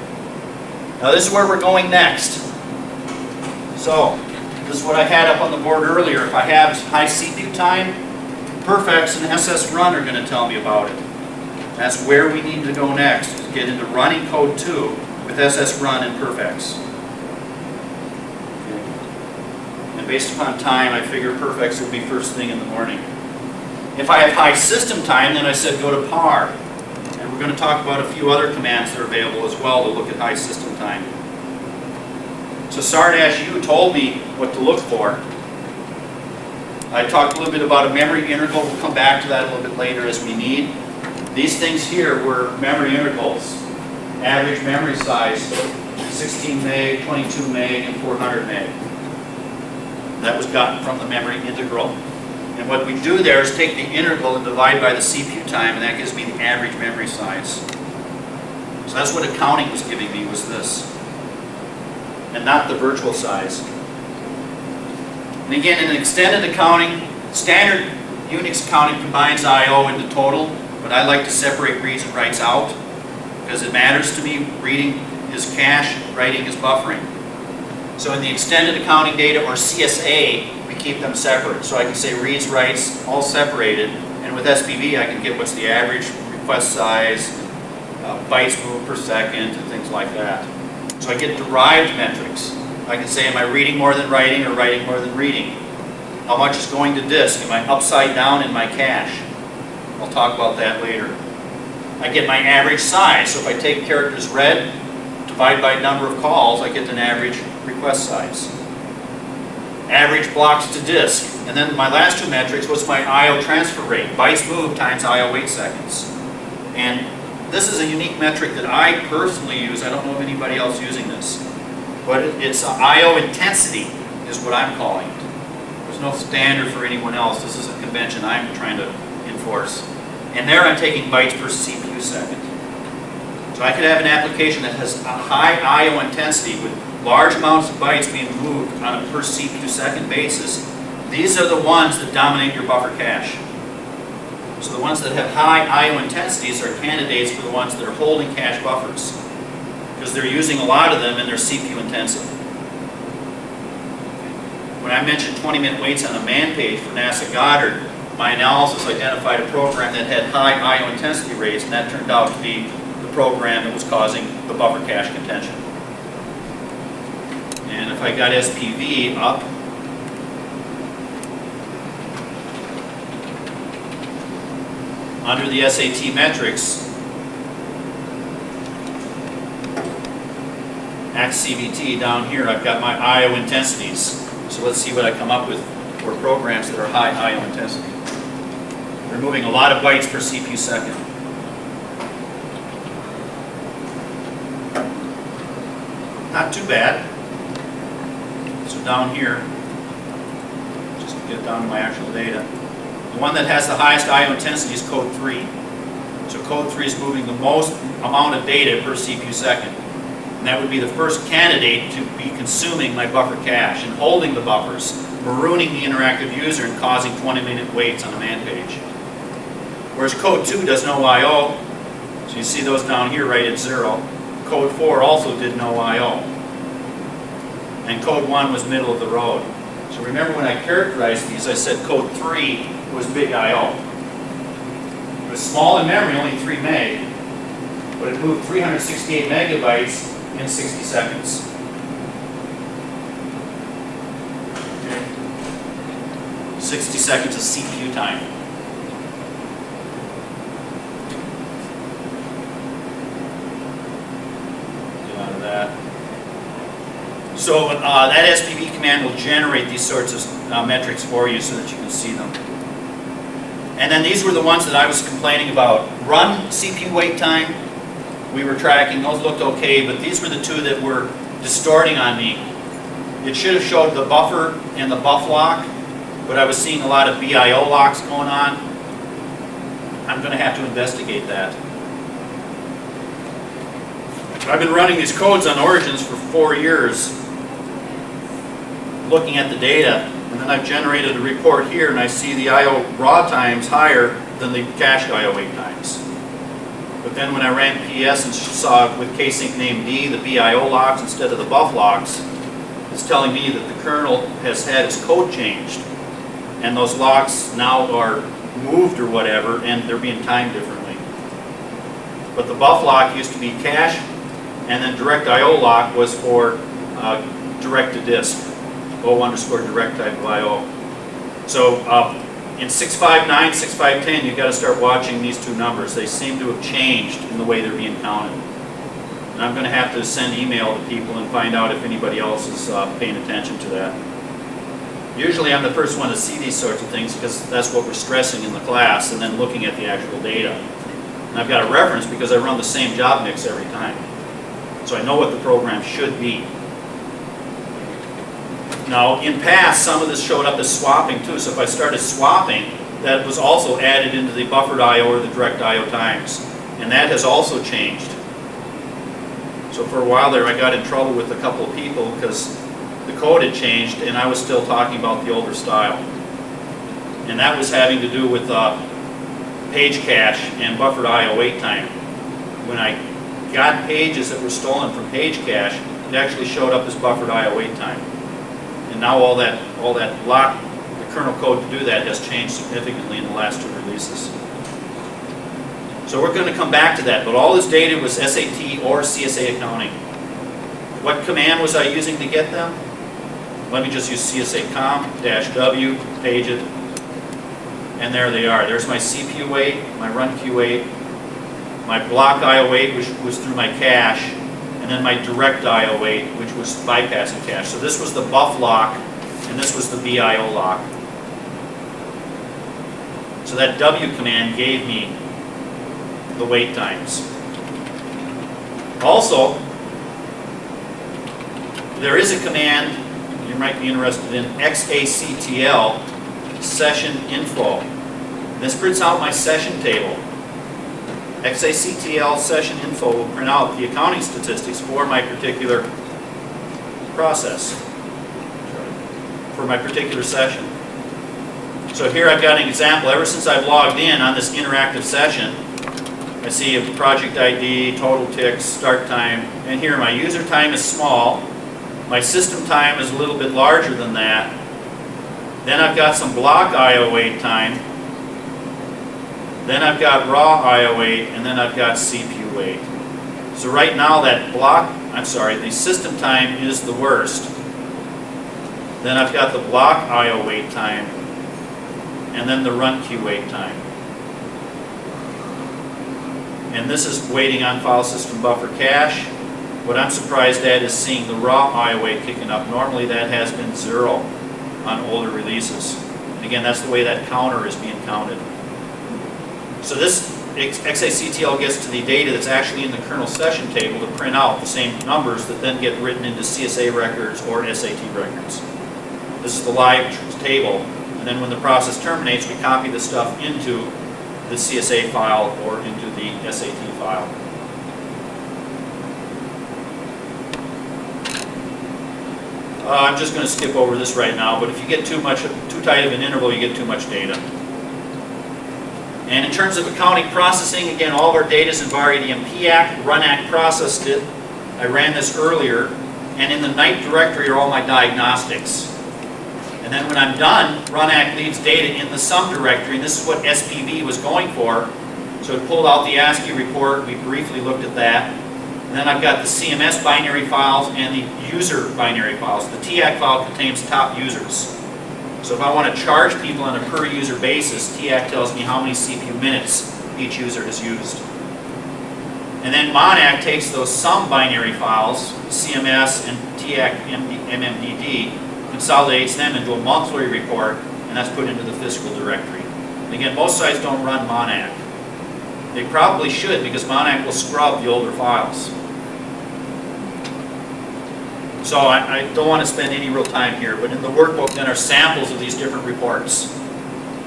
Now this is where we're going next. So, this is what I had up on the board earlier. If I have high CPU time, Perfex and SS Run are going to tell me about it. That's where we need to go next, is get into running code 2 with SS Run and Perfex. And based upon time, I figure Perfex would be first thing in the morning. If I have high system time, then I said go to PAR. And we're going to talk about a few other commands that are available as well to look at high system time. So SAR-U told me what to look for. I talked a little bit about a memory integral. We'll come back to that a little bit later as we need. These things here were memory integrals. Average memory size, 16 meg, 22 meg, and 400 meg. That was gotten from the memory integral. And what we do there is take the integral and divide by the CPU time, and that gives me the average memory size. So that's what accounting was giving me, was this. And not the virtual size. And again, in extended accounting, standard Unix accounting combines I/O into total, but I like to separate reads and writes out, because it matters to me. Reading is cache, writing is buffering. So in the extended accounting data, or CSA, we keep them separate. So I can say reads, writes, all separated. And with SPV, I can get what's the average request size, bytes moved per second, and things like that. So I get derived metrics. I can say, am I reading more than writing, or writing more than reading? How much is going to disk? Am I upside down in my cache? I'll talk about that later. I get my average size. So if I take characters read, divide by number of calls, I get an average request size. Average blocks to disk. And then my last two metrics, what's my I/O transfer rate? Bytes moved times I/O wait seconds. And this is a unique metric that I personally use. I don't know of anybody else using this. But it's I/O intensity is what I'm calling it. There's no standard for anyone else. This is a convention I'm trying to enforce. And there I'm taking bytes per CPU second. So I could have an application that has a high I/O intensity with large amounts of bytes being moved on a per CPU second basis. These are the ones that dominate your buffer cache. So the ones that have high I/O intensities are candidates for the ones that are holding cache buffers, because they're using a lot of them and they're CPU intensive. When I mentioned 20-minute waits on a man page for NASA Goddard, my analysis identified a program that had high I/O intensity rates, and that turned out to be the program that was causing the buffer cache contention. And if I got SPV up, under the SAT metrics, CVT down here, I've got my I/O intensities. So let's see what I come up with for programs that are high I/O intensity. They're moving a lot of bytes per CPU second. Not too bad. So down here, just to get down to my actual data, the one that has the highest I/O intensity is code 3. So code 3 is moving the most amount of data per CPU second. And that would be the first candidate to be consuming my buffer cache and holding the buffers, marooning the interactive user and causing 20-minute waits on a man page. Whereas code 2 does no I/O, so you see those down here right at 0. Code 4 also did no I/O. And code 1 was middle of the road. So remember when I characterized these, I said code 3 was big I/O. It was small in memory, only 3 meg, but it moved 368 megabytes in 60 seconds. Okay. 60 seconds of CPU time. Get out of that. So that SPB command will generate these sorts of metrics for you so that you can see them. And then these were the ones that I was complaining about. Run CPU wait time, we were tracking, those looked okay, but these were the two that were distorting on me. It should have showed the buffer and the buff lock, but I was seeing a lot of BIO locks going on. I'm going to have to investigate that. I've been running these codes on Origins for 4 years, looking at the data, and then I've generated a report here and I see the I/O raw times higher than the cached I/O wait times. But then when I ran PS and saw with ksync name D the BIO locks instead of the buff locks, it's telling me that the kernel has had its code changed and those locks now are moved or whatever and they're being timed differently. But the buff lock used to be cache, and then direct I/O lock was for direct to disk, O_direct type of I/O. So in 659, 6510, you've got to start watching these two numbers. They seem to have changed in the way they're being counted. And I'm going to have to send email to people and find out if anybody else is paying attention to that. Usually I'm the first one to see these sorts of things because that's what we're stressing in the class and then looking at the actual data. And I've got a reference because I run the same job mix every time. So I know what the program should be. Now, in past, some of this showed up as swapping too. So if I started swapping, that was also added into the buffered I/O or the direct I/O times. And that has also changed. So for a while there, I got in trouble with a couple of people because the code had changed and I was still talking about the older style. And that was having to do with page cache and buffered I/O wait time. When I got pages that were stolen from page cache, it actually showed up as buffered I/O wait time. And now all that lock, the kernel code to do that has changed significantly in the last 2 releases. So we're going to come back to that, but all this data was SAT or CSA accounting. What command was I using to get them? Let me just use CSA-COM-W, page it, and there they are. There's my CPU wait, my run queue wait, my block I/O wait, which was through my cache, and then my direct I/O wait, which was bypassing cache. So this was the buff lock, and this was the BIO lock. So that W command gave me the wait times. Also, there is a command you might be interested in, XACTL, session info. This prints out my session table. XACTL session info will print out the accounting statistics for my particular process, for my particular session. So here I've got an example. Ever since I've logged in on this interactive session, I see a project ID, total ticks, start time, and here my user time is small. My system time is a little bit larger than that. Then I've got some block I/O wait time. Then I've got raw I/O wait, and then I've got CPU wait. So right now the system time is the worst. Then I've got the block I/O wait time, and then the run queue wait time. And this is waiting on file system buffer cache. What I'm surprised at is seeing the raw IOA kicking up. Normally that has been 0 on older releases. And again, that's the way that counter is being counted. So this XACTL gets to the data that's actually in the kernel session table to print out the same numbers that then get written into CSA records or SAT records. This is the live table, and then when the process terminates, we copy the stuff into the CSA file or into the SAT file. I'm just going to skip over this right now, but if you get too tight of an interval, you get too much data. And in terms of accounting processing, again, all of our data is in VAR-ADM PAC. RUNAC processed it. I ran this earlier. And in the night directory are all my diagnostics. And then when I'm done, RUNAC leaves data in the sum directory. And this is what SPV was going for. So it pulled out the ASCII report. We briefly looked at that. And then I've got the CMS binary files and the user binary files. The TAC file contains top users. So if I want to charge people on a per user basis, TAC tells me how many CPU minutes each user has used. And then MONAC takes those sum binary files, CMS and TAC MMDD, consolidates them into a monthly report, and that's put into the fiscal directory. And again, most sites don't run MONAC. They probably should, because MONAC will scrub the older files. So I don't want to spend any real time here, but in the workbook then are samples of these different reports.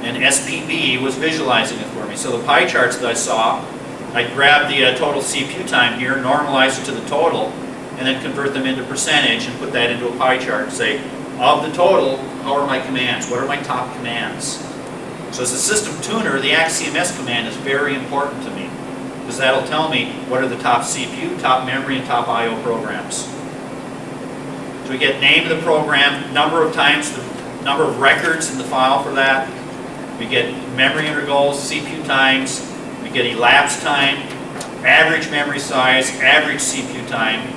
And SPB was visualizing it for me. So the pie charts that I saw, I grabbed the total CPU time here, normalize it to the total, and then convert them into percentage and put that into a pie chart and say, of the total, how are my commands? What are my top commands? So as a system tuner, the ACT-CMS command is very important to me, because that'll tell me what are the top CPU, top memory, and top I/O programs. So we get name of the program, number of times, the number of records in the file for that. We get memory intervals, CPU times. We get elapsed time, average memory size, average CPU time.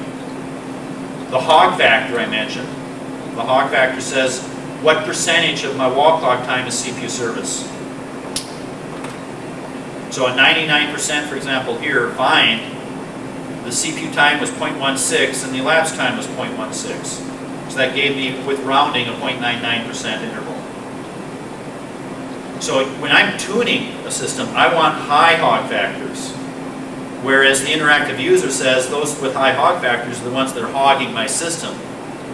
The hog factor I mentioned. The hog factor says what percentage of my wall clock time is CPU service. So at 99%, for example, here, fine. The CPU time was 0.16 and the elapsed time was 0.16. So that gave me, with rounding, a 0.99% interval. So when I'm tuning a system, I want high hog factors. Whereas the interactive user says those with high hog factors are the ones that are hogging my system.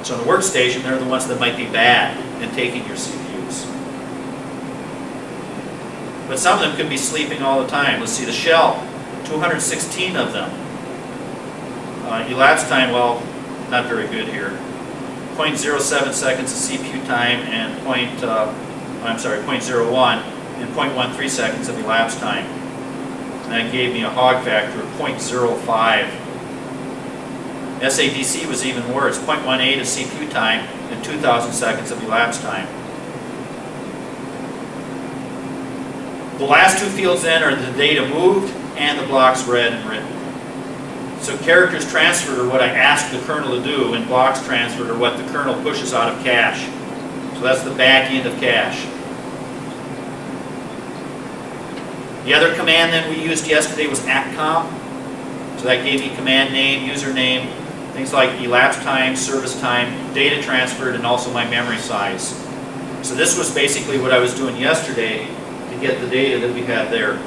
So in the workstation, they're the ones that might be bad and taking your CPUs. But some of them could be sleeping all the time. Let's see, the shell, 216 of them. Elapsed time, well, not very good here. 0.07 seconds of CPU time and 0.01 and 0.13 seconds of elapsed time. And that gave me a hog factor of 0.05. SADC was even worse, 0.18 of CPU time and 2,000 seconds of elapsed time. The last two fields then are the data moved and the blocks read and written. So characters transferred are what I ask the kernel to do, and blocks transferred are what the kernel pushes out of cache. So that's the back end of cache. The other command then we used yesterday was ACTCOM. So that gave me command name, username, things like elapsed time, service time, data transferred, and also my memory size. So this was basically what I was doing yesterday to get the data that we had there.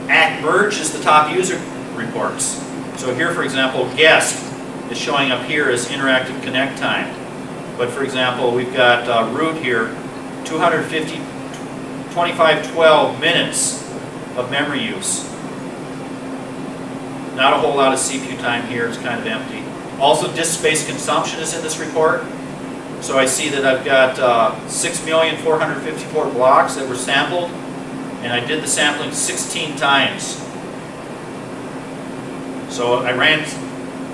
ACT-MERGE is the top user reports. So here, for example, guest is showing up here as interactive connect time. But for example, we've got root here, 2512 minutes of memory use. Not a whole lot of CPU time here, it's kind of empty. Also, disk space consumption is in this report. So I see that I've got 6,454 blocks that were sampled, and I did the sampling 16 times. So I ran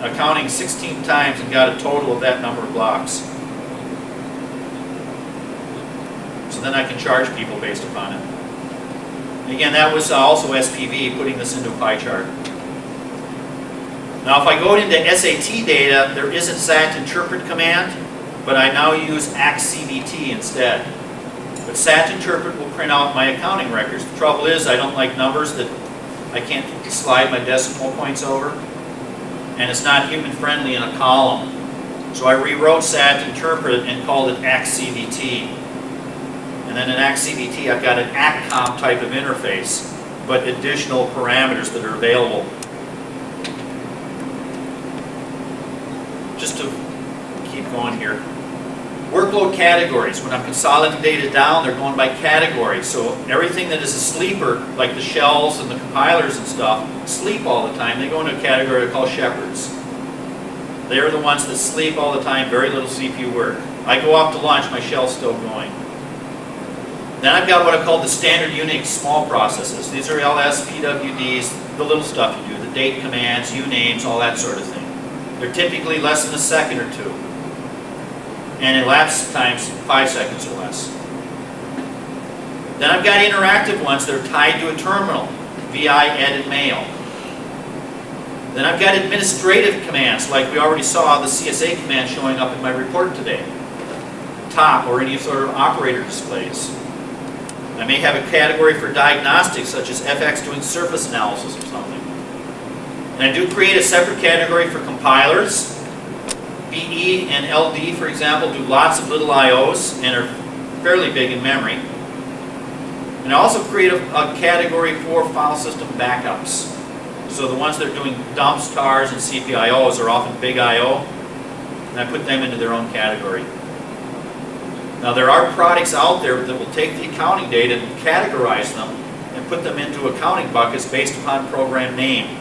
accounting 16 times and got a total of that number of blocks. So then I can charge people based upon it. And again, that was also SPV, putting this into a pie chart. Now if I go into SAT data, there is a SAT interpret command, but I now use ACT-CVT instead. But SAT interpret will print out my accounting records. The trouble is I don't like numbers that I can't slide my decimal points over, and it's not human friendly in a column. So I rewrote SAT interpret and called it ACT-CVT. And then in ACT-CVT, I've got an ACCOM type of interface, but additional parameters that are available. Just to keep going here. Workload categories. When I'm consolidating data down, they're going by category. So everything that is a sleeper, like the shells and the compilers and stuff, sleep all the time. They go into a category called shepherds. They're the ones that sleep all the time, very little CPU work. I go off to lunch, my shell's still going. Then I've got what I call the standard Unix small processes. These are LS, PWDs, the little stuff you do, the date commands, unames, all that sort of thing. They're typically less than a second or two. And elapsed times 5 seconds or less. Then I've got interactive ones that are tied to a terminal, VI, edit, mail. Then I've got administrative commands, like we already saw the CSA command showing up in my report today. Top, or any sort of operator displays. I may have a category for diagnostics, such as FX doing surface analysis or something. And I do create a separate category for compilers. BE and LD, for example, do lots of little IOs and are fairly big in memory. And I also create a category for file system backups. So the ones that are doing dumps, tars, and CPIOs are often big IO, and I put them into their own category. Now there are products out there that will take the accounting data and categorize them and put them into accounting buckets based upon program name.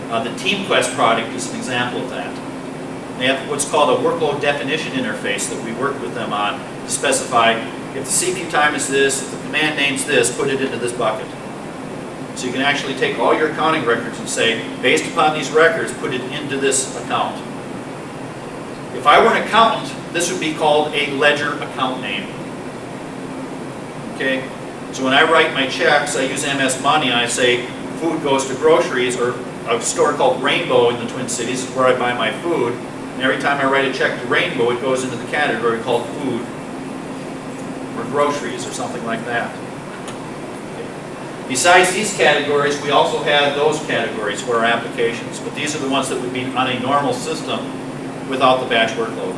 The TeamQuest product is an example of that. They have what's called a workload definition interface that we work with them on to specify if the CPU time is this, if the command name's this, put it into this bucket. So you can actually take all your accounting records and say, based upon these records, put it into this account. If I were an accountant, this would be called a ledger account name. Okay? So when I write my checks, I use MS Money and I say food goes to groceries, or a store called Rainbow in the Twin Cities is where I buy my food. And every time I write a check to Rainbow, it goes into the category called food or groceries or something like that. Okay. Besides these categories, we also have those categories for our applications, but these are the ones that would be on a normal system without the batch workload.